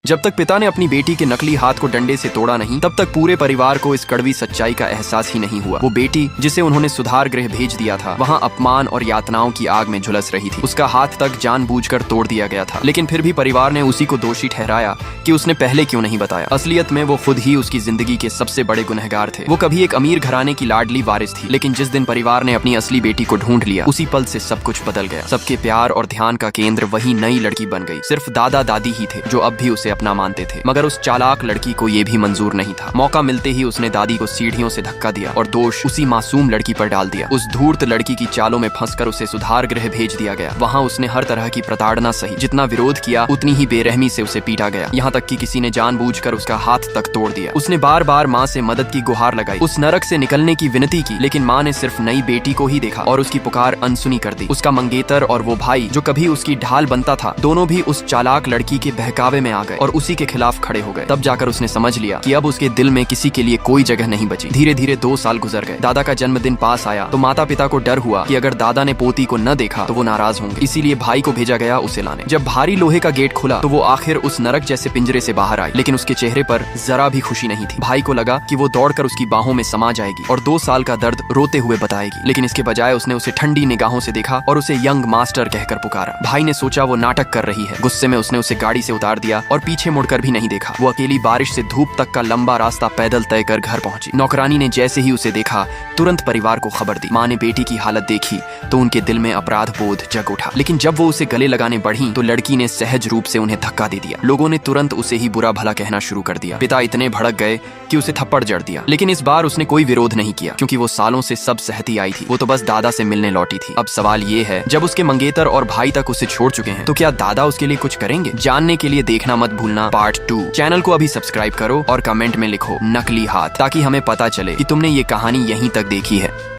जब तक पिता ने अपनी बेटी के नकली हाथ को डंडे से तोड़ा नहीं, तब तक पूरे परिवार को इस कड़वी सच्चाई का एहसास ही नहीं हुआ। वो बेटी जिसे उन्होंने सुधार गृह भेज दिया था, वहाँ अपमान और यातनाओं की आग में झुलस रही थी। उसका हाथ तक जानबूझकर तोड़ दिया गया था, लेकिन फिर भी परिवार ने उसी को दोषी ठहराया कि उसने पहले क्यों नहीं बताया। असलियत में वो खुद ही उसकी जिंदगी के सबसे बड़े गुनहगार थे। वो कभी एक अमीर घराने की लाडली वारिस थी, लेकिन जिस दिन परिवार ने अपनी असली बेटी को ढूंढ लिया, उसी पल से सब कुछ बदल गया। सबके प्यार और ध्यान का केंद्र वही नई लड़की बन गई। सिर्फ दादा दादी ही थे जो अब भी उसे अपना मानते थे, मगर उस चालाक लड़की को ये भी मंजूर नहीं था। मौका मिलते ही उसने दादी को सीढ़ियों से धक्का दिया और दोष उसी मासूम लड़की पर डाल दिया। उस धूर्त लड़की की चालों में फंसकर उसे सुधार गृह भेज दिया गया। वहाँ उसने हर तरह की प्रताड़ना सही, जितना विरोध किया उतनी ही बेरहमी से उसे पीटा गया, यहाँ तक कि किसी ने जानबूझकर उसका हाथ तक तोड़ दिया। उसने बार बार माँ से मदद की गुहार लगाई, उस नरक से निकलने की विनती की, लेकिन माँ ने सिर्फ नई बेटी को ही देखा और उसकी पुकार अनसुनी कर दी। उसका मंगेतर और वो भाई जो कभी उसकी ढाल बनता था, दोनों भी उस चालाक लड़की के बहकावे में आ गए और उसी के खिलाफ खड़े हो गए। तब जाकर उसने समझ लिया कि अब उसके दिल में किसी के लिए कोई जगह नहीं बची। धीरे धीरे 2 साल गुजर गए। दादा का जन्मदिन पास आया तो माता पिता को डर हुआ कि अगर दादा ने पोती को न देखा तो वो नाराज होंगे, इसीलिए भाई को भेजा गया उसे लाने। जब भारी लोहे का गेट खुला तो वो आखिर उस नरक जैसे पिंजरे से बाहर आई, लेकिन उसके चेहरे पर जरा भी खुशी नहीं थी। भाई को लगा कि वो दौड़कर उसकी बाहों में समा जाएगी और 2 साल का दर्द रोते हुए बताएगी, लेकिन इसके बजाय उसने उसे ठंडी निगाहों से देखा और उसे यंग मास्टर कहकर पुकारा। भाई ने सोचा वो नाटक कर रही है। गुस्से में उसने उसे गाड़ी से उतार दिया और पीछे मुड़कर भी नहीं देखा। वो अकेली बारिश से धूप तक का लंबा रास्ता पैदल तय कर घर पहुंची। नौकरानी ने जैसे ही उसे देखा, तुरंत परिवार को खबर दी। माँ ने बेटी की हालत देखी तो उनके दिल में अपराध बोध जग उठा, लेकिन जब वो उसे गले लगाने बढ़ी तो लड़की ने सहज रूप से उन्हें धक्का दे दिया। लोगों ने तुरंत उसे ही बुरा भला कहना शुरू कर दिया। पिता इतने भड़क गए कि उसे थप्पड़ जड़ दिया, लेकिन इस बार उसने कोई विरोध नहीं किया, क्योंकि वो सालों से सब सहती आई थी। वो तो बस दादा से मिलने लौटी थी। अब सवाल ये है, जब उसके मंगेतर और भाई तक उसे छोड़ चुके हैं, तो क्या दादा उसके लिए कुछ करेंगे? जानने के लिए देखना मत भूलना पार्ट 2। चैनल को अभी सब्सक्राइब करो और कमेंट में लिखो नकली हाथ, ताकि हमें पता चले कि तुमने ये कहानी यहीं तक देखी है।